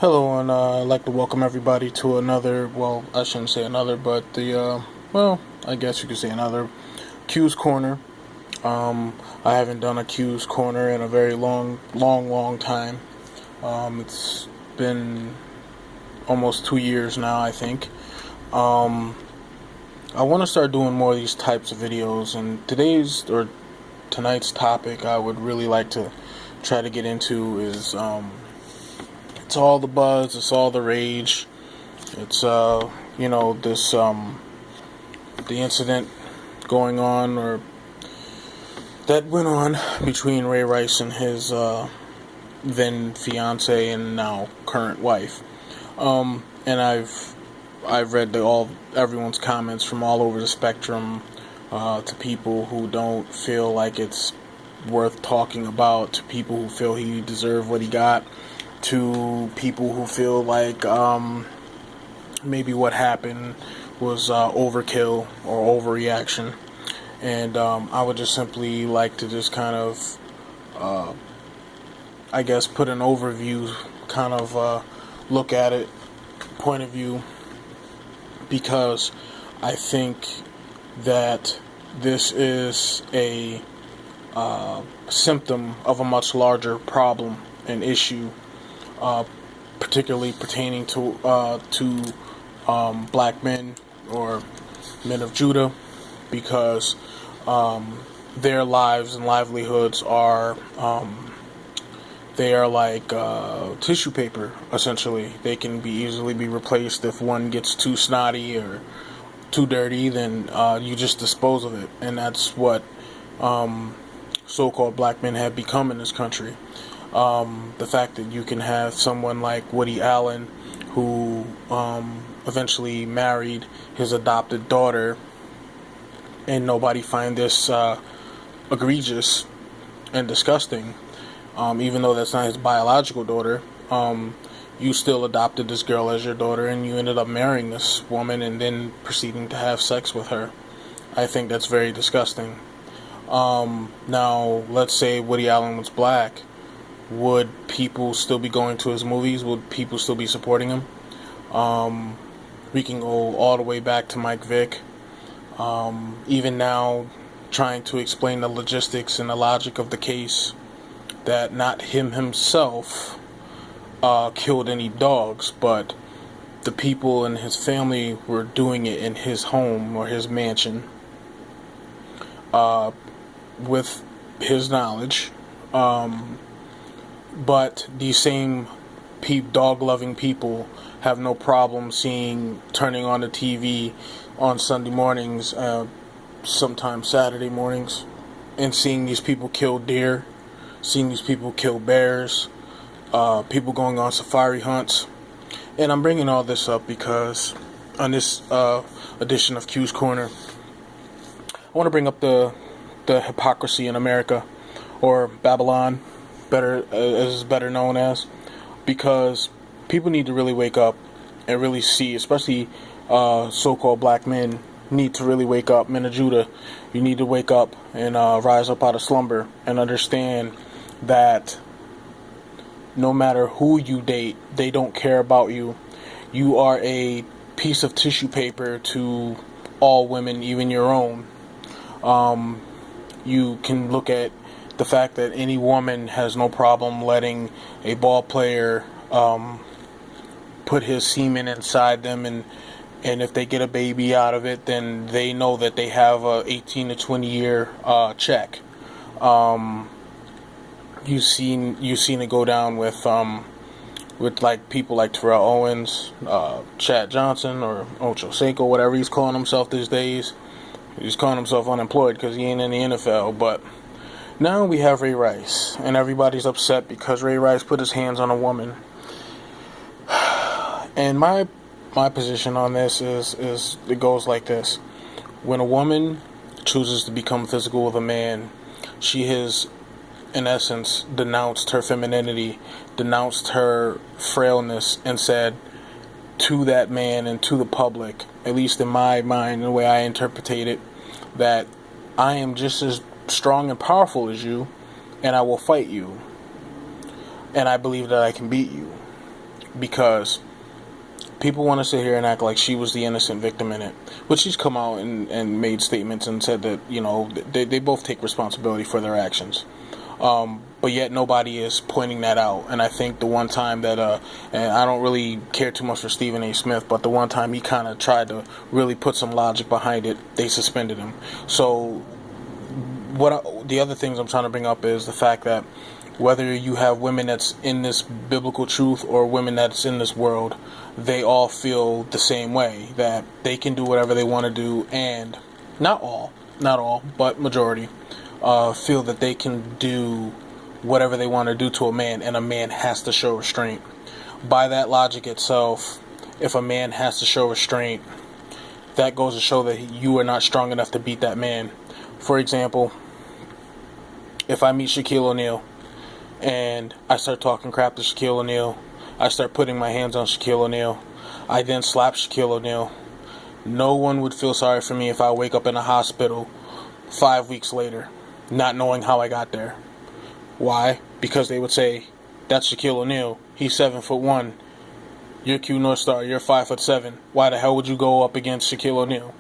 Hello, and I'd like to welcome everybody to another, well, I shouldn't say another, but I guess you could say another Q's Corner. I haven't done a Q's Corner in a very long time. It's been almost 2 years now, I think. Um, I want to start doing more of these types of videos, and tonight's topic I would really like to try to get into is, it's all the buzz, it's all the rage. It's this the incident going on or that went on between Ray Rice and his then fiance and now current wife. And I've read everyone's comments from all over the spectrum, to people who don't feel like it's worth talking about, to people who feel he deserved what he got, to people who feel like maybe what happened was overkill or overreaction. And I would just simply like to just kind of, I guess, put an overview, kind of look at it, point of view, because I think that this is a symptom of a much larger problem and issue, particularly pertaining to black men or men of Judah, because their lives and livelihoods are they are like tissue paper. Essentially, they can easily be replaced. If one gets too snotty or too dirty, then you just dispose of it, and that's what so-called black men have become in this country. The fact that you can have someone like Woody Allen, who eventually married his adopted daughter, and nobody find this egregious and disgusting, even though that's not his biological daughter. You still adopted this girl as your daughter, and you ended up marrying this woman and then proceeding to have sex with her. I think that's very disgusting. Now, let's say Woody Allen was black. Would people still be going to his movies? Would people still be supporting him? We can go all the way back to Mike Vick. Even now, trying to explain the logistics and the logic of the case, that not him himself killed any dogs, but the people in his family were doing it in his home or his mansion, with his knowledge. But these same dog-loving people have no problem turning on the TV on Sunday mornings, sometimes Saturday mornings, and seeing these people kill deer, seeing these people kill bears, people going on safari hunts. And I'm bringing all this up because on this edition of Q's Corner, I want to bring up the hypocrisy in America, or Babylon, as better known as, because people need to really wake up and really see, especially so-called black men need to really wake up. Men of Judah, you need to wake up and rise up out of slumber and understand that no matter who you date, they don't care about you. You are a piece of tissue paper to all women, even your own. You can look at the fact that any woman has no problem letting a ball player put his semen inside them, and if they get a baby out of it, then they know that they have a 18 to 20 year check. You've seen it go down with like people like Terrell Owens, Chad Johnson, or Ocho Cinco, whatever he's calling himself these days. He's calling himself unemployed because he ain't in the NFL. But now we have Ray Rice, and everybody's upset because Ray Rice put his hands on a woman. And my position on this is it goes like this: when a woman chooses to become physical with a man, she has, in essence, denounced her femininity, denounced her frailness, and said to that man and to the public, at least in my mind, the way I interpret it, that I am just as strong and powerful as you, and I will fight you, and I believe that I can beat you. because people want to sit here and act like she was the innocent victim in it. But she's come out and made statements and said that, they both take responsibility for their actions. But yet nobody is pointing that out. And I think the one time that, and I don't really care too much for Stephen A. Smith, but the one time he kind of tried to really put some logic behind it, they suspended him. So the other things I'm trying to bring up is the fact that whether you have women that's in this biblical truth or women that's in this world, they all feel the same way, that they can do whatever they want to do, and not all, but majority feel that they can do whatever they want to do to a man, and a man has to show restraint. By that logic itself, if a man has to show restraint, that goes to show that you are not strong enough to beat that man. For example, if I meet Shaquille O'Neal and I start talking crap to Shaquille O'Neal, I start putting my hands on Shaquille O'Neal, I then slap Shaquille O'Neal, no one would feel sorry for me if I wake up in a hospital 5 weeks later, not knowing how I got there. Why? Because they would say, that's Shaquille O'Neal, he's 7'1", you're Q North Star, you're 5'7". Why the hell would you go up against Shaquille O'Neal?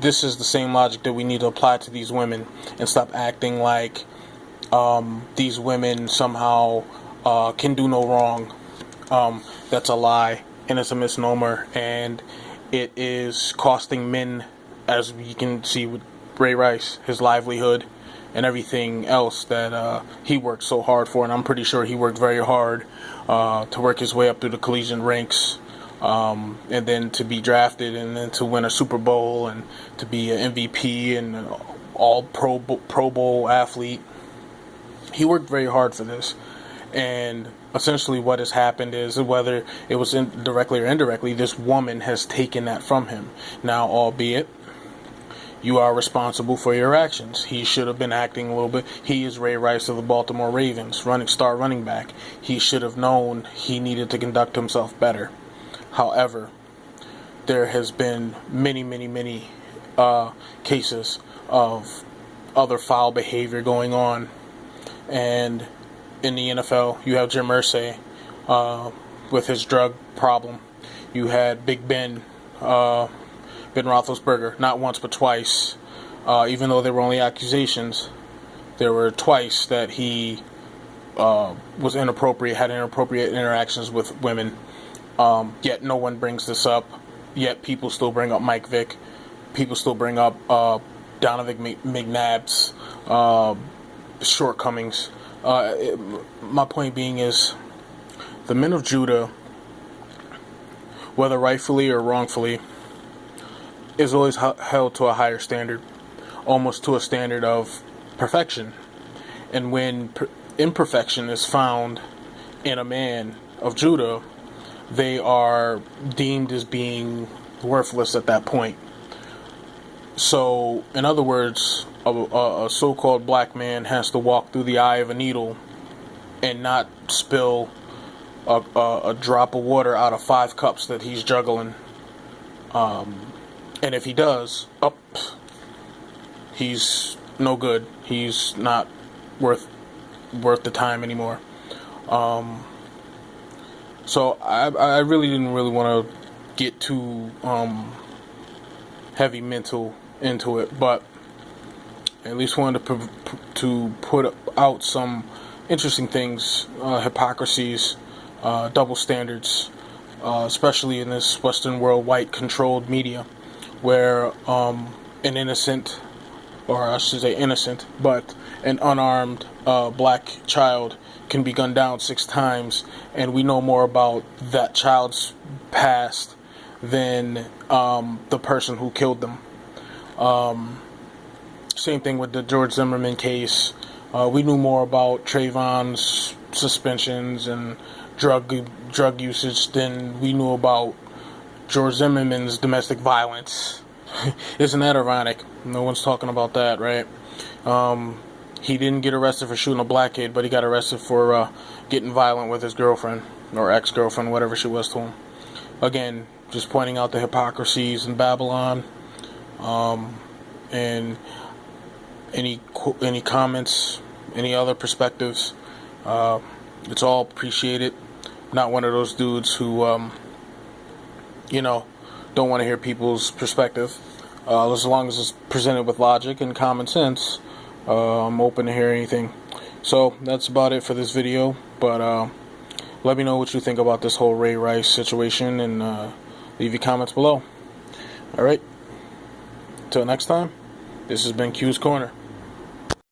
This is the same logic that we need to apply to these women, and stop acting like these women somehow can do no wrong. That's a lie, and it's a misnomer, and it is costing men, as you can see with Ray Rice, his livelihood and everything else that he worked so hard for. And I'm pretty sure he worked very hard to work his way up through the collegiate ranks, and then to be drafted, and then to win a Super Bowl, and to be an MVP and an all Pro Bowl athlete. He worked very hard for this, and essentially what has happened is, whether it was directly or indirectly, this woman has taken that from him. Now, albeit, you are responsible for your actions. He should have been acting a little bit. He is Ray Rice of the Baltimore Ravens, running back. He should have known he needed to conduct himself better. However, there has been many cases of other foul behavior going on. And in the NFL, you have Jim Irsay with his drug problem. You had Big Ben Roethlisberger, not once but twice. Even though there were only accusations, there were twice that he was inappropriate, had inappropriate interactions with women. Yet no one brings this up. Yet people still bring up Mike Vick. People still bring up Donovan McNabb's shortcomings. My point being is, the men of Judah, whether rightfully or wrongfully, is always held to a higher standard, almost to a standard of perfection. And when imperfection is found in a man of Judah, they are deemed as being worthless at that point. So, in other words, a so-called black man has to walk through the eye of a needle and not spill a drop of water out of 5 cups that he's juggling. And if he does, he's no good. He's not worth the time anymore. So I really didn't want to get too heavy mental into it, but at least wanted to put out some interesting things, hypocrisies, double standards, especially in this Western world, white-controlled media, where an innocent, or I should say innocent, but an unarmed black child can be gunned down 6 times, and we know more about that child's past than the person who killed them. Same thing with the George Zimmerman case. We knew more about Trayvon's suspensions and drug usage than we knew about George Zimmerman's domestic violence. Isn't that ironic? No one's talking about that, right? He didn't get arrested for shooting a black kid, but he got arrested for getting violent with his girlfriend, or ex-girlfriend, whatever she was to him. Again, just pointing out the hypocrisies in Babylon. And any comments, any other perspectives, it's all appreciated. not one of those dudes who, don't want to hear people's perspective. As long as it's presented with logic and common sense, I'm open to hear anything. So that's about it for this video. But let me know what you think about this whole Ray Rice situation, and leave your comments below. Alright, until next time, this has been Q's Corner.